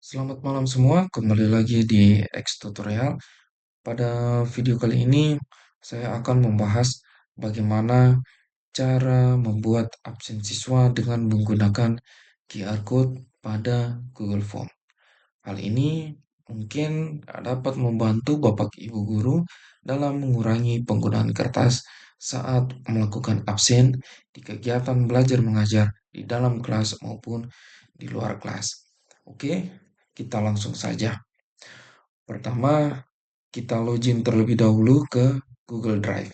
Selamat malam semua, kembali lagi di X Tutorial. Pada video kali ini, saya akan membahas bagaimana cara membuat absen siswa dengan menggunakan QR Code pada Google Form. Hal ini mungkin dapat membantu Bapak Ibu guru dalam mengurangi penggunaan kertas saat melakukan absen di kegiatan belajar mengajar di dalam kelas maupun di luar kelas. Oke, kita langsung saja. Pertama, kita login terlebih dahulu ke Google Drive.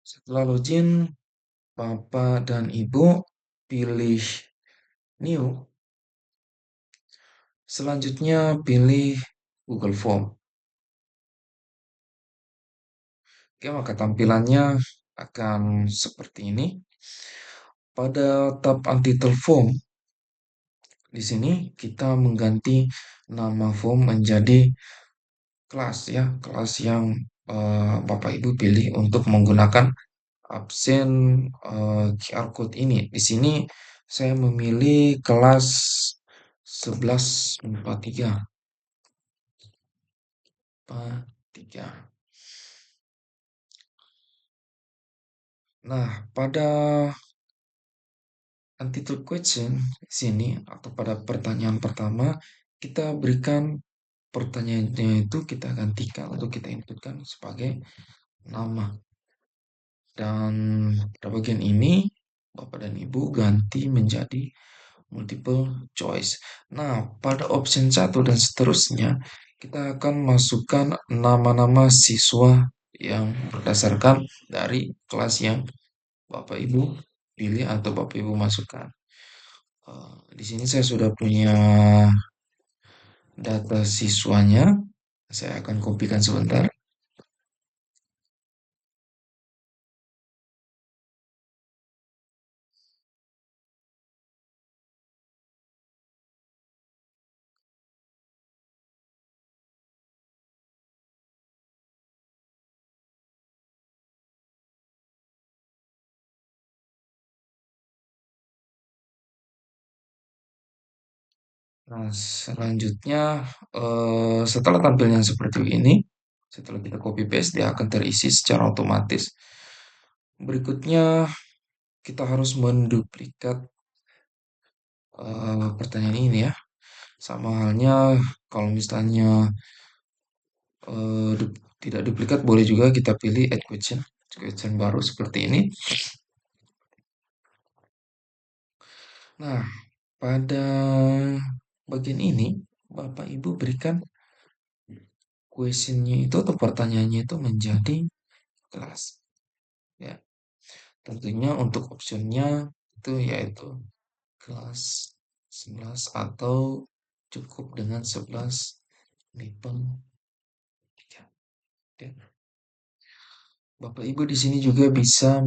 Setelah login, Bapak dan Ibu pilih New. Selanjutnya pilih Google Form. Oke, maka tampilannya akan seperti ini. Pada tab Untitled Form, di sini kita mengganti nama form menjadi kelas ya, kelas yang Bapak Ibu pilih untuk menggunakan absen QR code ini. Di sini saya memilih kelas 1143. 43. Nah, pada attitude question di sini atau pada pertanyaan pertama kita berikan pertanyaannya itu kita gantikan atau kita inputkan sebagai nama. Dan pada bagian ini Bapak dan Ibu ganti menjadi multiple choice. Nah, pada option satu dan seterusnya, kita akan masukkan nama-nama siswa yang berdasarkan dari kelas yang Bapak Ibu pilih atau Bapak Ibu masukkan. Di sini saya sudah punya data siswanya. Saya akan kopikan sebentar. Nah, selanjutnya setelah tampilnya seperti ini, setelah kita copy paste dia akan terisi secara otomatis. Berikutnya kita harus menduplikat pertanyaan ini ya. Sama halnya kalau misalnya tidak duplikat boleh juga kita pilih add question, question baru seperti ini. Nah, pada bagian ini Bapak Ibu berikan questionnya itu atau pertanyaannya itu menjadi kelas. Ya, tentunya untuk optionnya itu yaitu kelas 11 atau cukup dengan 11 lipen 3. Ya. Bapak Ibu di sini juga bisa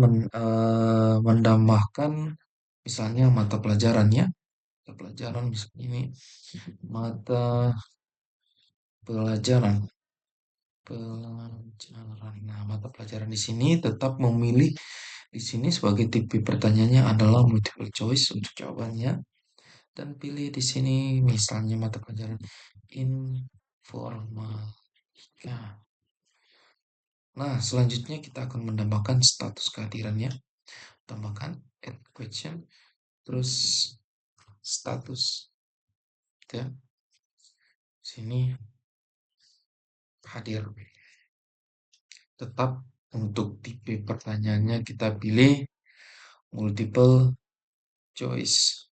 menambahkan misalnya mata pelajarannya. Mata pelajaran misalnya ini mata pelajaran pelajaran. Nah, mata pelajaran di sini tetap memilih di sini sebagai tipe pertanyaannya adalah multiple choice untuk jawabannya dan pilih di sini misalnya mata pelajaran informatika. Nah, selanjutnya kita akan menambahkan status kehadirannya. Tambahkan add question, terus status. Ya, sini hadir. Tetap untuk tipe pertanyaannya kita pilih multiple choice.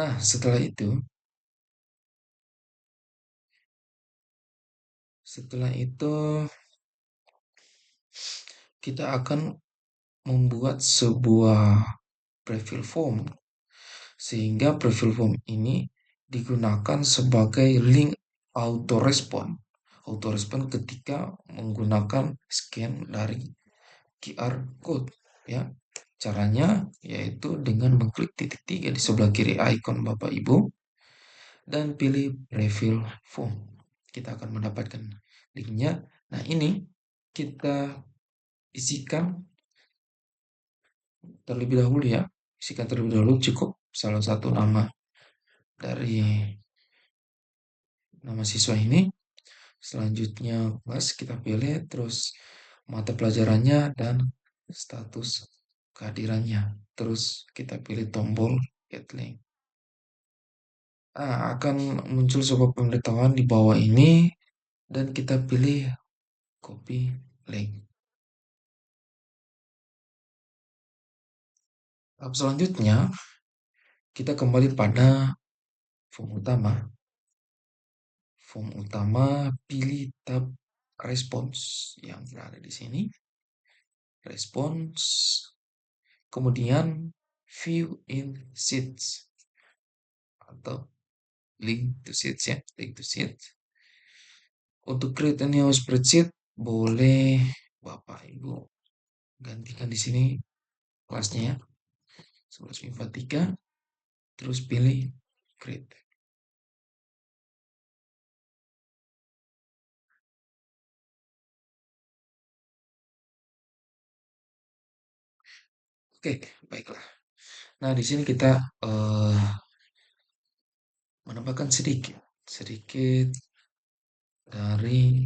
Nah, setelah itu kita akan membuat sebuah prefill form sehingga prefill form ini digunakan sebagai link autorespon. Autorespon ketika menggunakan scan dari QR code ya. Caranya yaitu dengan mengklik titik tiga di sebelah kiri ikon Bapak Ibu dan pilih refill form. Kita akan mendapatkan linknya. Nah, ini kita isikan terlebih dahulu ya. Isikan terlebih dahulu cukup salah satu nama dari nama siswa ini. Selanjutnya kelas kita pilih, terus mata pelajarannya dan status kehadirannya. Terus kita pilih tombol get link. Akan muncul sebuah pemberitahuan di bawah ini dan kita pilih copy link. Tahap selanjutnya kita kembali pada form utama. Form utama pilih tab respons yang berada di sini. Respons. Kemudian view in sheets atau link to sheets ya, link to sheets. Untuk create a new spreadsheet boleh Bapak Ibu gantikan di sini kelasnya ya. 11 terus pilih create. Oke, baiklah. Nah, di sini kita menambahkan sedikit dari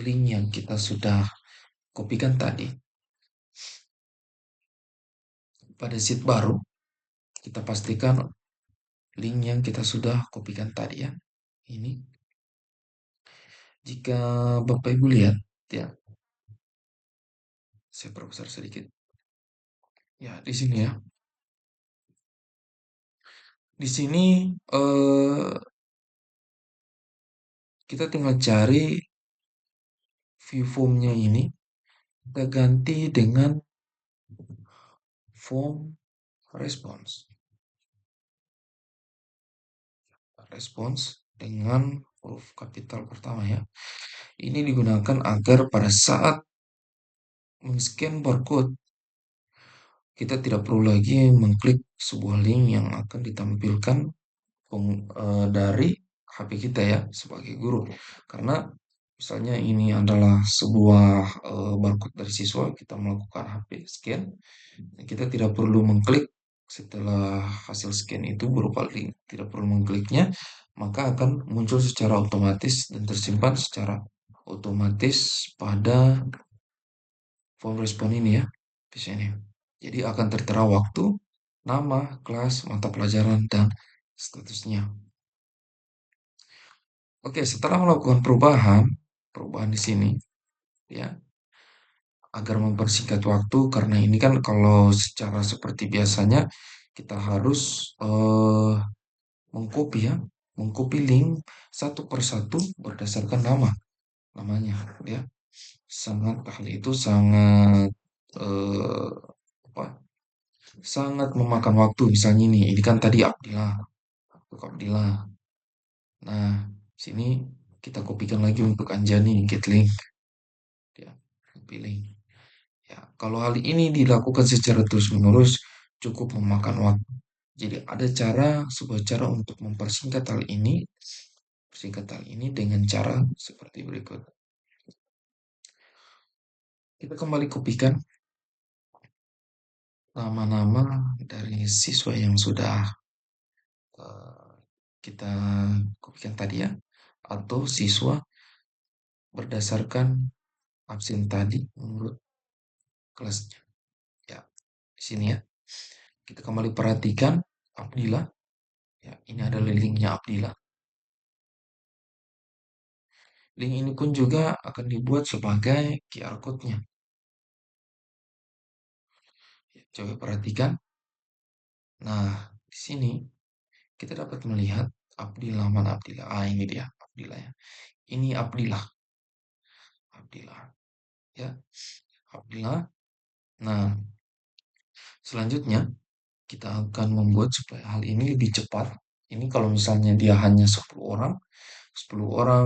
link yang kita sudah kopikan tadi. Pada sheet baru, kita pastikan link yang kita sudah kopikan tadi ya. Ini. Jika Bapak Ibu lihat ya, saya perbesar sedikit. Ya, di sini ya. Di sini kita tinggal cari view formnya ini, kita ganti dengan form response. Response dengan huruf kapital pertama ya. Ini digunakan agar pada saat men-scan barcode kita tidak perlu lagi mengklik sebuah link yang akan ditampilkan dari HP kita ya sebagai guru. Karena misalnya ini adalah sebuah barcode dari siswa, kita melakukan HP scan, kita tidak perlu mengklik setelah hasil scan itu berupa link, tidak perlu mengkliknya, maka akan muncul secara otomatis dan tersimpan secara otomatis pada form respon ini ya, di sini. Jadi akan tertera waktu, nama, kelas, mata pelajaran, dan statusnya. Oke, setelah melakukan perubahan di sini, ya, agar mempersingkat waktu, karena ini kan kalau secara seperti biasanya kita harus mengcopy ya, mengcopy link satu persatu berdasarkan namanya, ya. Hal itu sangat eh, apa? Sangat memakan waktu. Misalnya ini kan tadi Abdillah. Nah, sini kita kopikan lagi untuk Anjani, get link, ya, pilih. Ya, kalau hal ini dilakukan secara terus-menerus cukup memakan waktu. Jadi ada sebuah cara untuk persingkat hal ini dengan cara seperti berikut. Kita kembali kopikan nama-nama dari siswa yang sudah eh, kita kopikan tadi ya, atau siswa berdasarkan absen tadi menurut kelasnya. Ya, di sini ya. Kita kembali perhatikan Abdillah. Ya, ini adalah linknya Abdillah. Link ini pun juga akan dibuat sebagai QR code-nya. Ya, coba perhatikan. Nah, di sini kita dapat melihat Abdillah, mana Abdillah? Ini dia Abdillah ya. Ini Abdillah. Abdillah. Ya, Abdillah. Nah, selanjutnya kita akan membuat supaya hal ini lebih cepat. Ini kalau misalnya dia hanya 10 orang,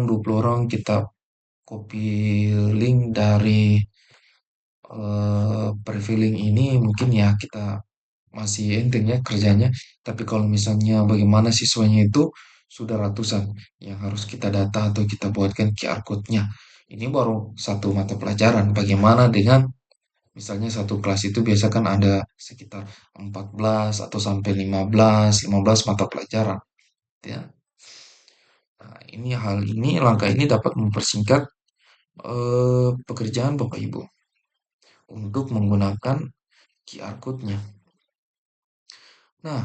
20 orang, kita copy link dari perfilling ini mungkin ya kita masih enteng ya kerjanya. Tapi kalau misalnya bagaimana siswanya itu sudah ratusan yang harus kita data atau kita buatkan QR code-nya. Ini baru satu mata pelajaran. Bagaimana dengan misalnya satu kelas itu biasa kan ada sekitar 14 atau sampai 15 mata pelajaran. Ya. Nah, ini hal ini, langkah ini dapat mempersingkat pekerjaan Bapak Ibu untuk menggunakan QR code-nya. Nah,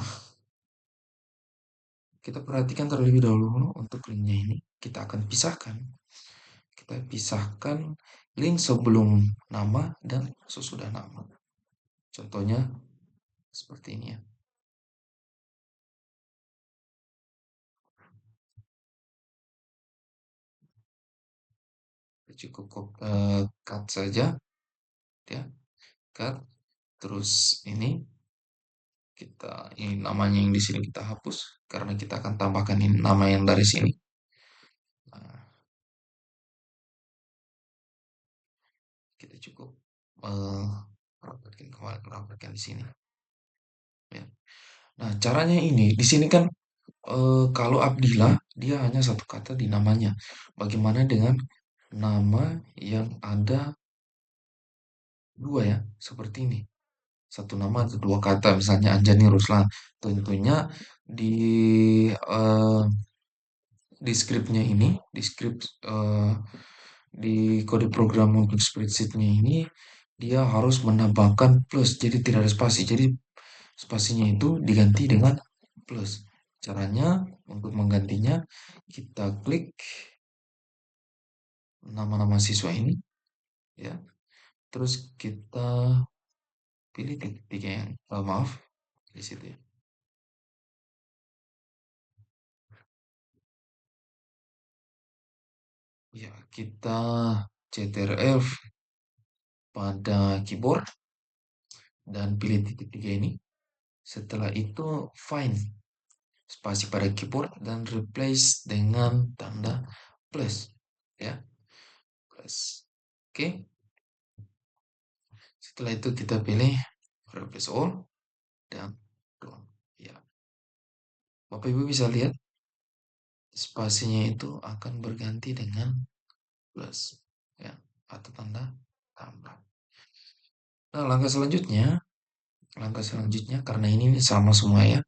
kita perhatikan terlebih dahulu untuk linknya ini. Kita akan pisahkan. Kita pisahkan link sebelum nama dan sesudah nama. Contohnya seperti ini ya. Cukup cut saja, ya. Cut. Terus ini ini namanya yang di sini kita hapus karena kita akan tambahkan ini nama yang dari sini. Nah, kita cukup eh, rapatkan di sini. Ya. Nah, caranya ini di sini kan kalau Abdillah dia hanya satu kata di namanya. Bagaimana dengan nama yang ada dua ya, seperti ini. Satu nama atau dua kata, misalnya Anjani Ruslan. Tentunya di eh, di skripnya ini, eh, di kode program untuk spreadsheetnya ini, dia harus menambahkan plus, jadi tidak ada spasi. Jadi spasinya itu diganti dengan plus. Caranya untuk menggantinya, kita klik nama-nama siswa ini, ya. Terus kita pilih titik yang, maaf, di situ ya. Ya, kita CTRL pada keyboard dan pilih titik tiga ini. Setelah itu find spasi pada keyboard dan replace dengan tanda plus, ya, plus. Oke, setelah itu kita pilih replace all dan done. Ya, Bapak Ibu bisa lihat spasinya itu akan berganti dengan plus, ya, atau tanda tambah. Nah, langkah selanjutnya karena ini sama semua ya,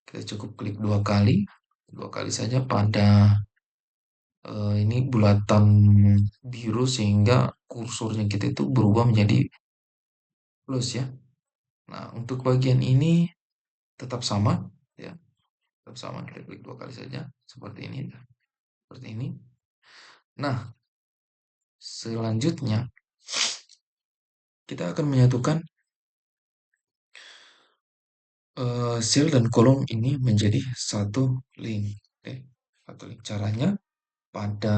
kita cukup klik dua kali saja pada ini bulatan biru sehingga kursornya kita itu berubah menjadi plus ya. Nah, untuk bagian ini tetap sama ya, tetap sama, kita klik dua kali saja seperti ini, seperti ini. Nah, selanjutnya kita akan menyatukan sel dan kolom ini menjadi satu link. Oke, satu link. Caranya pada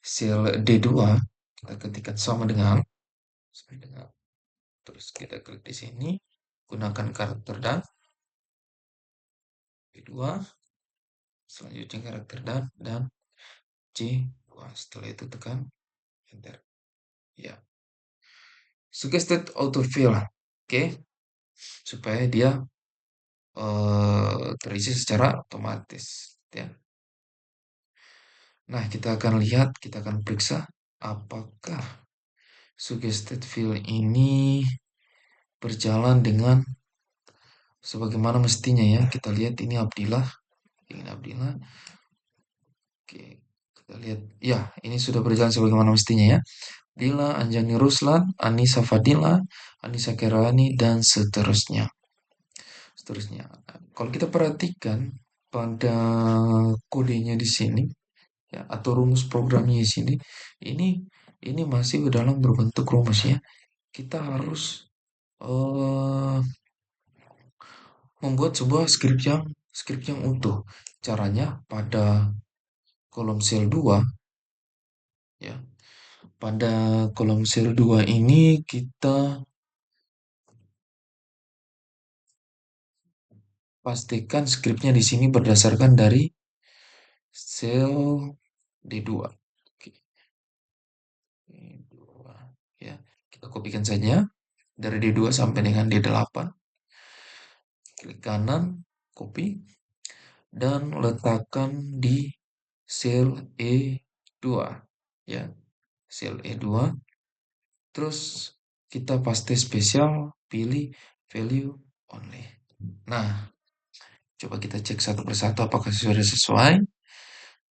sel D2 kita ketikkan sama dengan terus kita klik di sini, gunakan karakter dan D2, selanjutnya karakter dan C2. Setelah itu tekan enter. Ya, suggested autofill. Oke, supaya dia terisi secara otomatis ya. Nah, kita akan periksa apakah suggested fill ini berjalan dengan sebagaimana mestinya ya. Kita lihat ini Abdillah, ini Abdillah. Oke, kita lihat ya, ini sudah berjalan sebagaimana mestinya ya. Dila, Anjani Ruslan, Anissa Fadila, Anissa Kerani dan seterusnya. Seterusnya. Nah, kalau kita perhatikan pada kodenya di sini ya, atau rumus programnya di sini, ini ini masih dalam berbentuk rumus ya. Kita harus eh, membuat sebuah skrip yang utuh. Caranya pada kolom sel 2 ya. Pada kolom sel 2 ini kita pastikan skripnya di sini berdasarkan dari sel D2. Oke, D2 ya. kopikan saja dari D2 sampai dengan D8. Klik kanan, copy, dan letakkan di sel E2. Ya, sel E2. Terus kita paste spesial, pilih value only. Nah, coba kita cek satu persatu apakah sudah sesuai.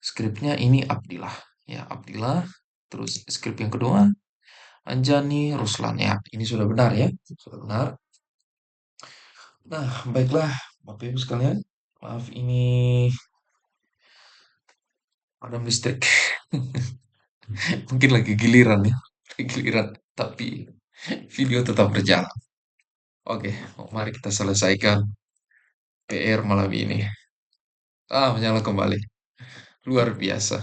Skripnya ini Abdillah. Ya, Abdillah. Terus skrip yang kedua, Anjani Ruslan. Ya, ini sudah benar ya. Sudah benar. Nah, baiklah Bapak Ibu sekalian. Maaf ini ada listrik. Mungkin lagi giliran ya. Giliran. Tapi video tetap berjalan. Oke, mari kita selesaikan PR malam ini. Menyala kembali. Luar biasa.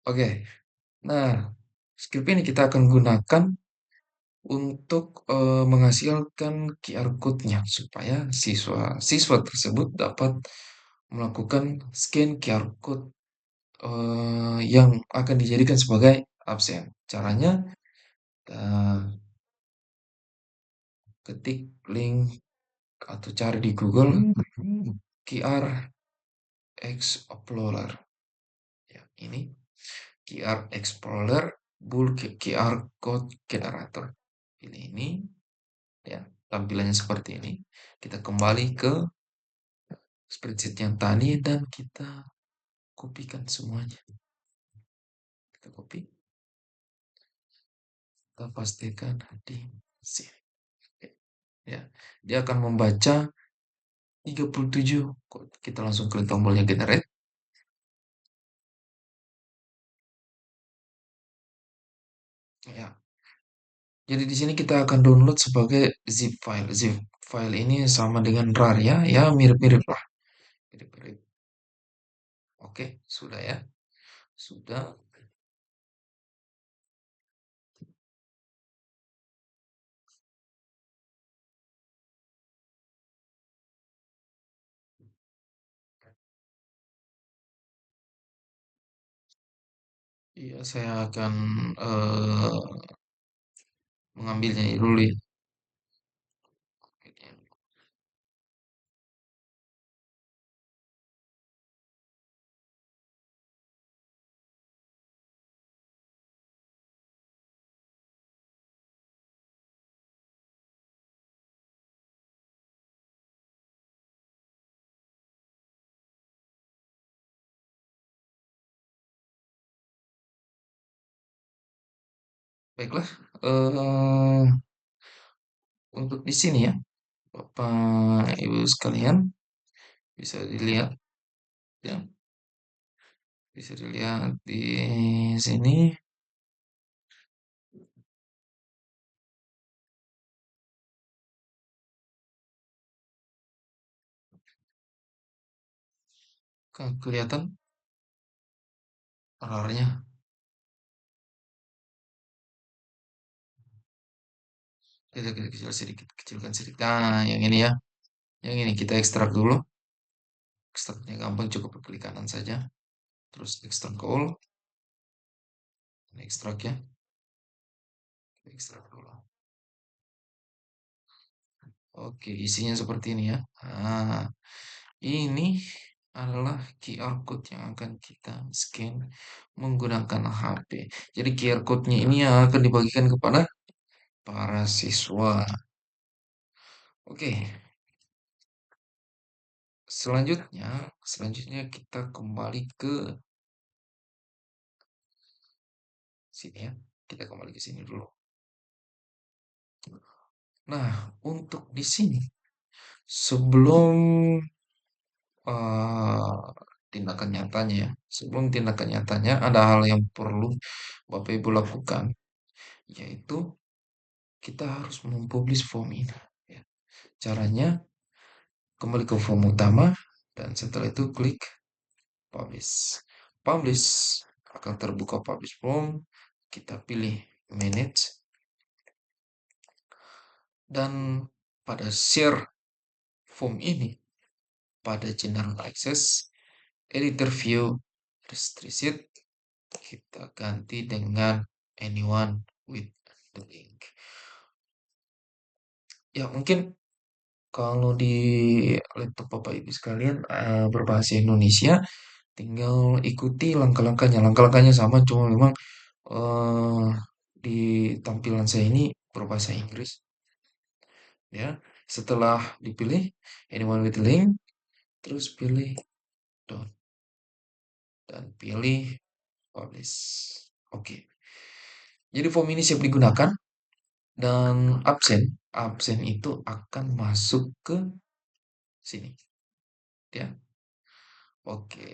Oke, nah, script ini kita akan gunakan untuk menghasilkan QR code-nya supaya siswa tersebut dapat melakukan scan QR code yang akan dijadikan sebagai absen. Caranya, eh, ketik link atau cari di Google QR Explorer. Ya, ini QR Explorer bulk QR Code Generator. Ini ya, tampilannya seperti ini. Kita kembali ke spreadsheet yang tadi dan kita kopikan semuanya. Kita copy, kita pastikan di sini. Ya, dia akan membaca 37. Kita langsung klik tombolnya generate. Ya, jadi di sini kita akan download sebagai zip file. Zip file ini sama dengan RAR ya, ya mirip-mirip lah. Mirip-mirip. Oke, sudah ya. Sudah. Iya, saya akan eh, mengambilnya dulu ya. Baiklah, eh untuk di sini ya, Bapak Ibu sekalian bisa dilihat ya, bisa dilihat di sini kan kelihatan RAR-nya. Kita kecil sedikit, kecilkan sedikit. Nah, yang ini ya, yang ini kita ekstrak dulu. Ekstraknya gampang, cukup klik kanan saja. Terus ekstrak ke all, ekstrak ya, ekstrak dulu. Oke, isinya seperti ini ya. Nah, ini adalah QR code yang akan kita scan menggunakan HP. Jadi QR code-nya ini yang akan dibagikan kepada para siswa. Oke, selanjutnya kita kembali ke sini ya. Kita kembali ke sini dulu. Nah, untuk di sini sebelum eh, tindakan nyatanya ya, sebelum tindakan nyatanya ada hal yang perlu Bapak Ibu lakukan, yaitu kita harus mempublish form ini. Ya. Caranya kembali ke form utama dan setelah itu klik publish. Publish akan terbuka publish form. Kita pilih manage dan pada share form ini pada general access editor view restrict Kita ganti dengan anyone with the link. Ya, mungkin kalau di laptop Bapak Ibu sekalian berbahasa Indonesia, tinggal ikuti langkah-langkahnya. Langkah-langkahnya sama, cuma memang eh di tampilan saya ini berbahasa Inggris. Ya, setelah dipilih anyone with link, terus pilih done dan pilih publish. Oke. Jadi form ini siap digunakan dan absen itu akan masuk ke sini. Ya, oke.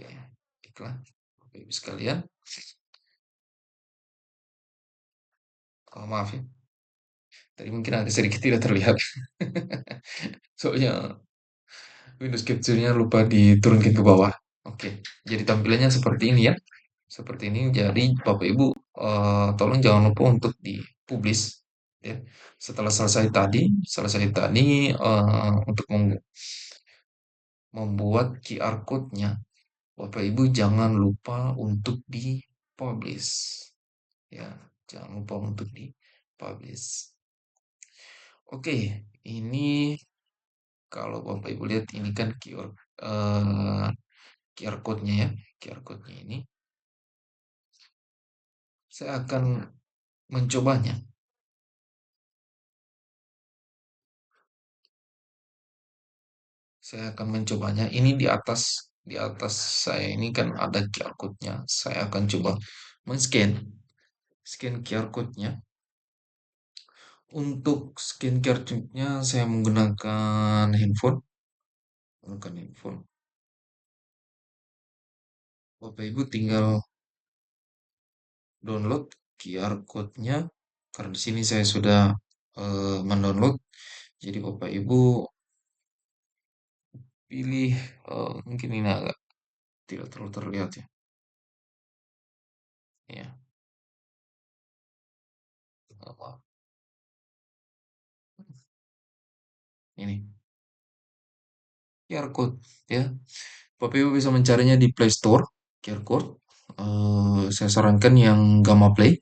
Baiklah, Bapak Ibu sekalian. Oh, maaf ya, tadi mungkin agak sedikit tidak terlihat. Soalnya Windows Capture-nya lupa diturunkan ke bawah. Oke, jadi tampilannya seperti ini ya. Seperti ini. Jadi Bapak Ibu tolong jangan lupa untuk dipublish ya. Setelah selesai tadi untuk membuat QR code-nya, Bapak Ibu jangan lupa untuk dipublish ya. Jangan lupa untuk dipublish. Oke, ini kalau Bapak Ibu lihat ini kan QR code-nya ya. QR code-nya ini saya akan mencobanya. Saya akan mencobanya. Ini di atas saya ini kan ada QR code-nya. Saya akan coba scan QR code-nya. Untuk scan QR code-nya saya menggunakan handphone. Menggunakan handphone. Bapak Ibu tinggal download QR code-nya. Karena di sini saya sudah mendownload. Jadi Bapak Ibu pilih mungkin ini agak tidak terlalu terlihat ya. Ya, apa? Ini QR code ya. Bapak Ibu bisa mencarinya di Play Store, QR code. Saya sarankan yang Gamma Play.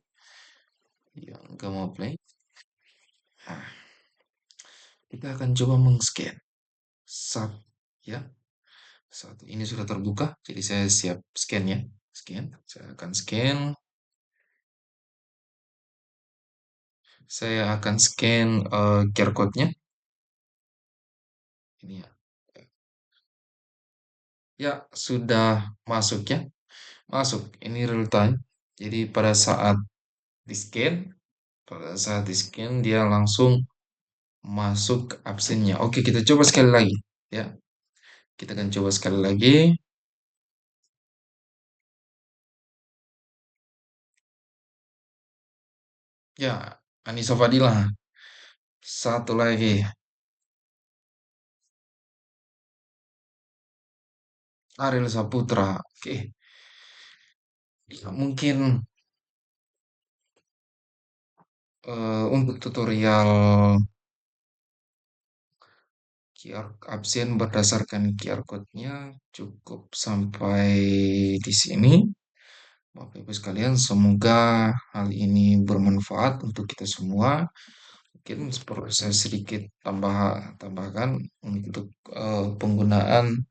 Yang Gamma Play. Nah, kita akan coba mengscan. Satu, ya. Satu. Ini sudah terbuka, jadi saya siap scan ya. Scan. Saya akan scan. Saya akan scan QR code-nya. Ini ya. Ya, sudah masuk ya. Masuk. Ini real time. Jadi pada saat di-scan dia langsung masuk ke absennya. Oke, kita coba sekali lagi ya. Kita akan coba sekali lagi. Ya, Anissa Fadila. Satu lagi. Ariel Saputra. Oke. Ya, mungkin untuk tutorial QR absen berdasarkan QR code-nya cukup sampai di sini. Bapak Ibu sekalian, semoga hal ini bermanfaat untuk kita semua. Mungkin perlu saya sedikit tambahkan untuk penggunaan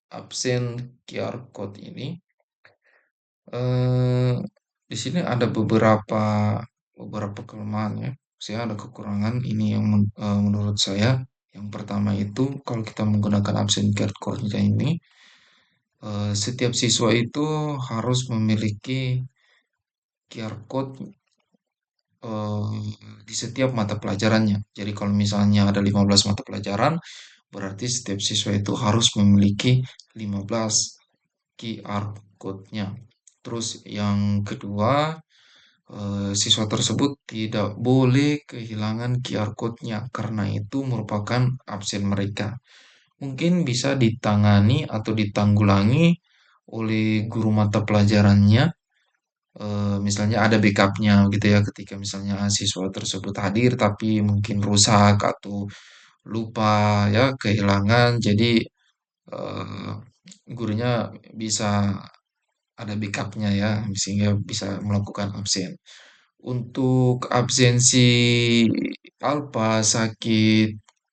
absen QR code ini. eh di sini ada beberapa kelemahan ya. Saya ada kekurangan ini yang menurut saya. Yang pertama itu kalau kita menggunakan absen QR code ini, setiap siswa itu harus memiliki QR code di setiap mata pelajarannya. Jadi kalau misalnya ada 15 mata pelajaran, berarti setiap siswa itu harus memiliki 15 QR code-nya. Terus yang kedua, siswa tersebut tidak boleh kehilangan QR code-nya karena itu merupakan absen mereka. Mungkin bisa ditangani atau ditanggulangi oleh guru mata pelajarannya. Misalnya ada backupnya gitu ya ketika misalnya siswa tersebut hadir tapi mungkin rusak atau lupa ya kehilangan. Jadi eh, gurunya bisa ada backupnya ya, sehingga bisa melakukan absen. Untuk absensi alpa, sakit,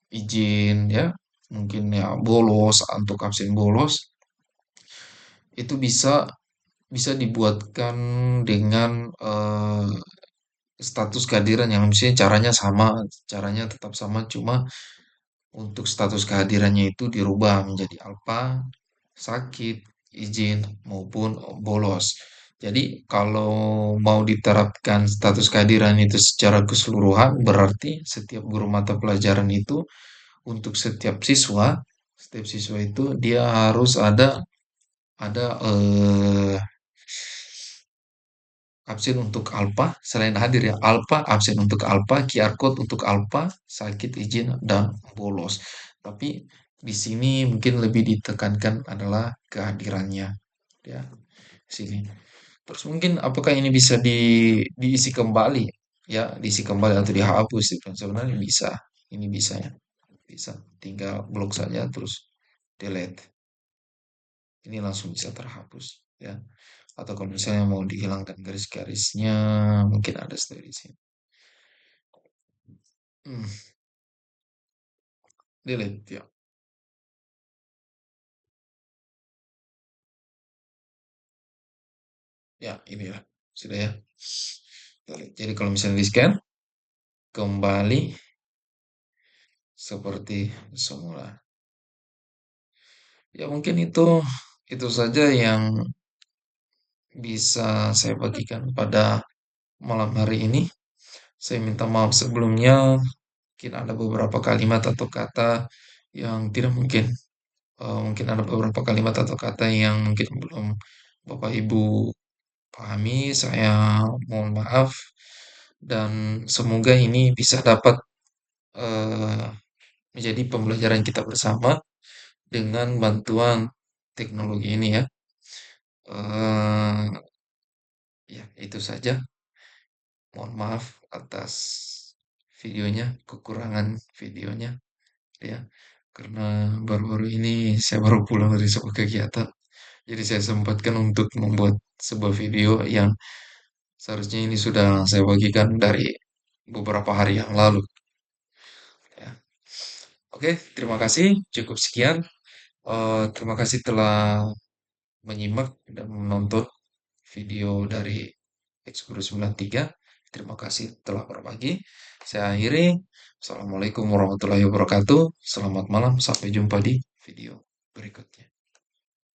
izin ya, mungkin ya bolos, untuk absen bolos, itu bisa dibuatkan dengan status kehadiran yang misalnya caranya tetap sama, cuma untuk status kehadirannya itu dirubah menjadi alpa, sakit, izin, maupun bolos. Jadi kalau mau diterapkan status kehadiran itu secara keseluruhan, berarti setiap guru mata pelajaran itu untuk setiap siswa itu dia harus ada absen untuk alpa, selain hadir ya, alpa, absen untuk alpa, QR code untuk alpa, sakit, izin, dan bolos. Tapi di sini mungkin lebih ditekankan adalah kehadirannya, ya, sini. Terus mungkin apakah ini bisa diisi kembali, ya, diisi kembali atau dihapus? Gitu. Sebenarnya bisa, ini bisa ya, bisa. Tinggal blok saja terus delete. Ini langsung bisa terhapus, ya. Atau kalau misalnya mau dihilangkan garis-garisnya, mungkin ada step di sini. Hmm, delete ya. Ya, ini ya. Sudah ya. Delete. Jadi kalau misalnya di scan, kembali seperti semula. Ya, mungkin itu saja yang bisa saya bagikan pada malam hari ini. Saya minta maaf sebelumnya, mungkin ada beberapa kalimat atau kata yang tidak mungkin. Mungkin ada beberapa kalimat atau kata yang mungkin belum Bapak Ibu pahami. Saya mohon maaf dan semoga ini bisa dapat eh, menjadi pembelajaran kita bersama dengan bantuan teknologi ini ya. Eh, ya, itu saja. Mohon maaf atas videonya, kekurangan videonya ya. Karena baru-baru ini saya baru pulang dari sebuah kegiatan. Jadi saya sempatkan untuk membuat sebuah video yang seharusnya ini sudah saya bagikan dari beberapa hari yang lalu ya. Oke, terima kasih. Cukup sekian. Terima kasih telah menyimak dan menonton video dari Xguru 93. Terima kasih telah berbagi. Saya akhiri. Assalamualaikum warahmatullahi wabarakatuh. Selamat malam. Sampai jumpa di video berikutnya.